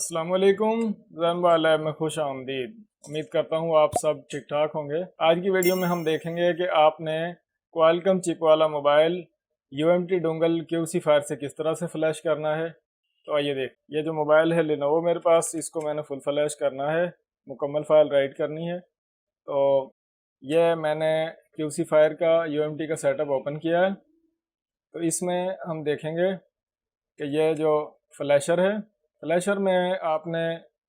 अस्सलाम वालेकुम। जैन वाला में खुश आमदीद। उम्मीद करता हूँ आप सब ठीक ठाक होंगे। आज की वीडियो में हम देखेंगे कि आपने क्वालकॉम चिप वाला mobile UMT dongle QC fire से किस तरह से फ्लैश करना है। तो आइए देख, ये जो मोबाइल है लिनोवो मेरे पास, इसको मैंने फुल फ्लैश करना है, मुकम्मल फाइल राइट करनी है। तो ये मैंने क्यूसी फायर का यूएमटी का सेटअप ओपन किया है। तो इसमें हम देखेंगे कि ये जो फ्लैशर है, फ्लैशर में आपने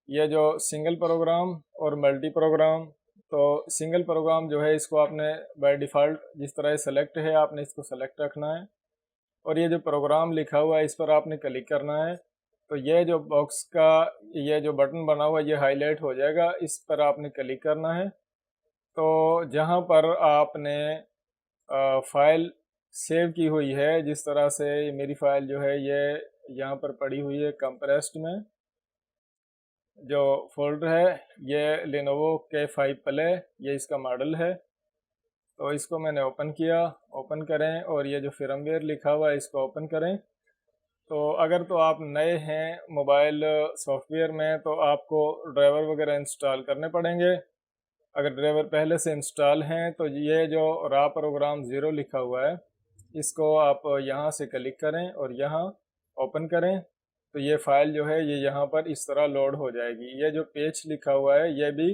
ये जो सिंगल प्रोग्राम और मल्टी प्रोग्राम, तो सिंगल प्रोग्राम जो है इसको आपने बाय डिफ़ॉल्ट जिस तरह सेलेक्ट है आपने इसको सेलेक्ट रखना है, और ये जो प्रोग्राम लिखा हुआ है इस पर आपने क्लिक करना है। तो ये जो बॉक्स का ये जो बटन बना हुआ है ये हाईलाइट हो जाएगा, इस पर आपने क्लिक करना है। तो जहाँ पर आपने फ़ाइल सेव की हुई है, जिस तरह से मेरी फ़ाइल जो है ये यहाँ पर पड़ी हुई है कंप्रेस्ड में, जो फोल्डर है ये लेनोवो K5 प्ले, ये इसका मॉडल है। तो इसको मैंने ओपन किया, ओपन करें और ये जो firmware लिखा हुआ है इसको ओपन करें। तो अगर तो आप नए हैं मोबाइल सॉफ्टवेयर में तो आपको ड्राइवर वगैरह इंस्टॉल करने पड़ेंगे। अगर ड्राइवर पहले से इंस्टॉल हैं तो ये जो रा प्रोग्राम 0 लिखा हुआ है इसको आप यहाँ से क्लिक करें और यहाँ ओपन करें। तो ये फ़ाइल जो है ये यहाँ पर इस तरह लोड हो जाएगी। ये जो पेज लिखा हुआ है ये भी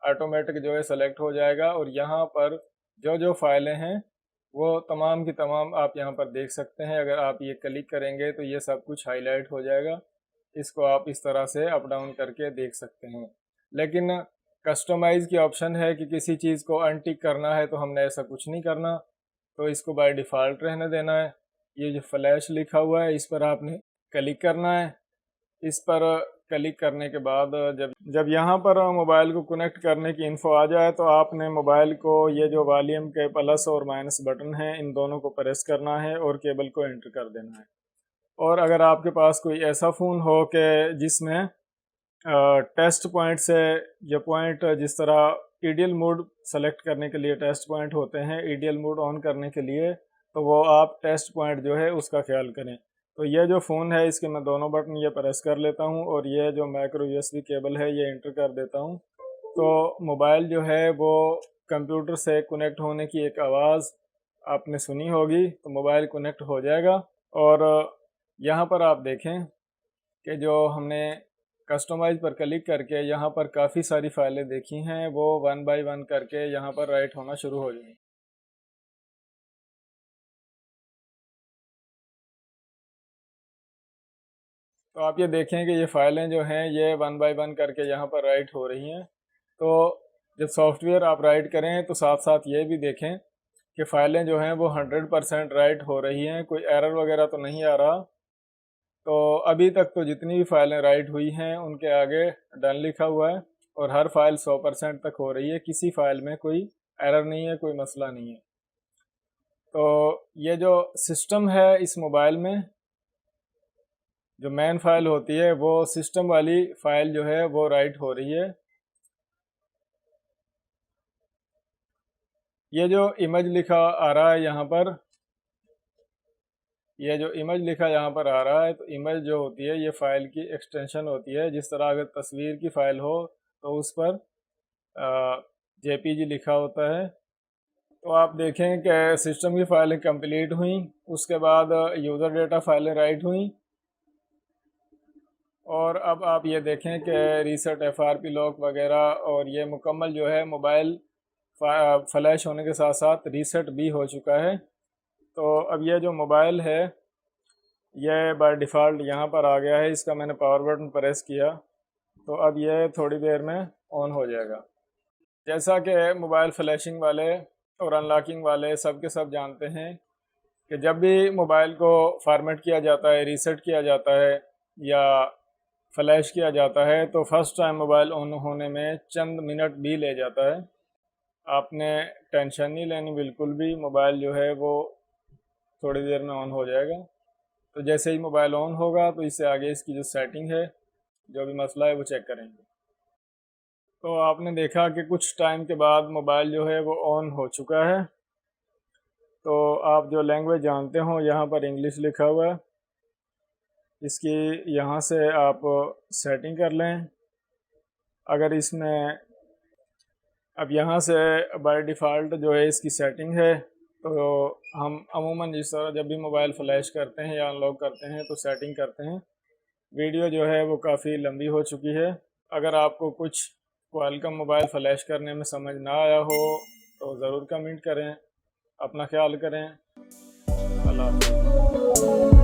ऑटोमेटिक जो है सेलेक्ट हो जाएगा, और यहाँ पर जो जो फाइलें हैं वो तमाम की तमाम आप यहाँ पर देख सकते हैं। अगर आप ये क्लिक करेंगे तो ये सब कुछ हाईलाइट हो जाएगा। इसको आप इस तरह से अप डाउन करके देख सकते हैं। लेकिन कस्टमाइज़ की ऑप्शन है कि किसी चीज़ को अनटिक करना है, तो हमने ऐसा कुछ नहीं करना, तो इसको बाय डिफ़ॉल्ट रहने देना है। ये जो फ्लैश लिखा हुआ है इस पर आपने क्लिक करना है। इस पर क्लिक करने के बाद जब जब यहाँ पर मोबाइल को कनेक्ट करने की इन्फो आ जाए तो आपने मोबाइल को ये जो वॉल्यूम के प्लस और माइनस बटन हैं इन दोनों को प्रेस करना है और केबल को एंटर कर देना है। और अगर आपके पास कोई ऐसा फ़ोन हो कि जिसमें टेस्ट पॉइंट से ये पॉइंट, जिस तरह ईडीएल मोड सेलेक्ट करने के लिए टेस्ट पॉइंट होते हैं, ईडीएल मोड ऑन करने के लिए, तो वो आप टेस्ट पॉइंट जो है उसका ख्याल करें। तो ये जो फ़ोन है इसके मैं दोनों बटन ये प्रेस कर लेता हूँ और ये जो माइक्रो यूएसबी केबल है ये इंटर कर देता हूँ। तो मोबाइल जो है वो कंप्यूटर से कनेक्ट होने की एक आवाज़ आपने सुनी होगी, तो मोबाइल कनेक्ट हो जाएगा। और यहाँ पर आप देखें कि जो हमने कस्टमाइज़ पर क्लिक करके यहाँ पर काफ़ी सारी फाइलें देखी हैं वो 1 बाय 1 करके यहाँ पर राइट होना शुरू हो जाएंगी। तो आप ये देखें कि ये फाइलें जो हैं ये 1 बाय 1 करके यहाँ पर राइट हो रही हैं। तो जब सॉफ्टवेयर आप राइट करें तो साथ साथ ये भी देखें कि फ़ाइलें जो हैं वो 100% राइट हो रही हैं, कोई एरर वगैरह तो नहीं आ रहा। तो अभी तक तो जितनी भी फाइलें राइट हुई हैं उनके आगे डन लिखा हुआ है और हर फाइल 100% तक हो रही है, किसी फाइल में कोई एरर नहीं है, कोई मसला नहीं है। तो ये जो सिस्टम है इस मोबाइल में, जो मेन फाइल होती है वो सिस्टम वाली फाइल जो है वो राइट हो रही है। ये जो इमेज लिखा आ रहा है यहाँ पर, ये जो इमेज लिखा यहाँ पर आ रहा है, तो इमेज जो होती है ये फ़ाइल की एक्सटेंशन होती है। जिस तरह अगर तस्वीर की फ़ाइल हो तो उस पर जेपीजी लिखा होता है। तो आप देखें कि सिस्टम की फ़ाइलें कंप्लीट हुई, उसके बाद यूज़र डेटा फ़ाइलें राइट हुई, और अब आप ये देखें कि रीसेट एफआरपी लॉक वगैरह, और ये मुकम्मल जो है मोबाइल फ्लैश होने के साथ साथ रीसेट भी हो चुका है। तो अब ये जो मोबाइल है ये बाय डिफ़ॉल्ट यहाँ पर आ गया है। इसका मैंने पावर बटन प्रेस किया तो अब ये थोड़ी देर में ऑन हो जाएगा। जैसा कि मोबाइल फ्लैशिंग वाले और अनलॉकिंग वाले सब के सब जानते हैं कि जब भी मोबाइल को फॉर्मेट किया जाता है, रीसेट किया जाता है या फ्लैश किया जाता है तो फर्स्ट टाइम मोबाइल ऑन होने में चंद मिनट भी ले जाता है। आपने टेंशन नहीं लेनी बिल्कुल भी, मोबाइल जो है वो थोड़ी देर में ऑन हो जाएगा। तो जैसे ही मोबाइल ऑन होगा तो इससे आगे इसकी जो सेटिंग है, जो भी मसला है वो चेक करेंगे। तो आपने देखा कि कुछ टाइम के बाद मोबाइल जो है वो ऑन हो चुका है। तो आप जो लैंग्वेज जानते हो यहाँ पर इंग्लिश लिखा हुआ है, इसकी यहाँ से आप सेटिंग कर लें। अगर इसमें अब यहाँ से बाय डिफ़ॉल्ट जो है इसकी सेटिंग है, तो हम अमूमन जिस तरह जब भी मोबाइल फ़्लैश करते हैं या अनलॉक करते हैं तो सेटिंग करते हैं। वीडियो जो है वो काफ़ी लंबी हो चुकी है। अगर आपको कुछ क्वालकॉम मोबाइल फ़्लैश करने में समझ ना आया हो तो ज़रूर कमेंट करें। अपना ख्याल करें। अल्लाह हाफ़िज़।